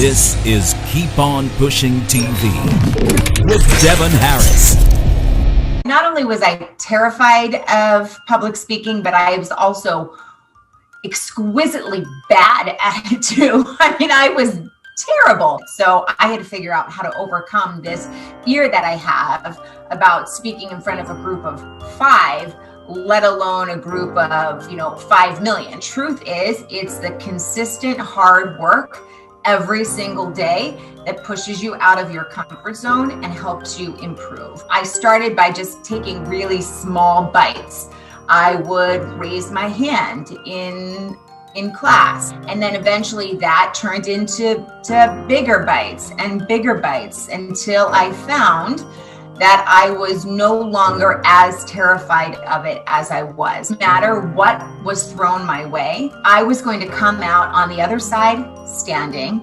This is Keep On Pushing TV with Devon Harris. Not only was I terrified of public speaking, but I was also exquisitely bad at it too. I mean, I was terrible. So I had to figure out how to overcome this fear that I have about speaking in front of a group of 5, let alone a group of, 5 million. Truth is, it's the consistent hard work every single day that pushes you out of your comfort zone and helps you improve. I started by just taking really small bites. I would raise my hand in class, and then eventually that turned into bigger bites until I found that I was no longer as terrified of it as I was. No matter what was thrown my way, I was going to come out on the other side standing.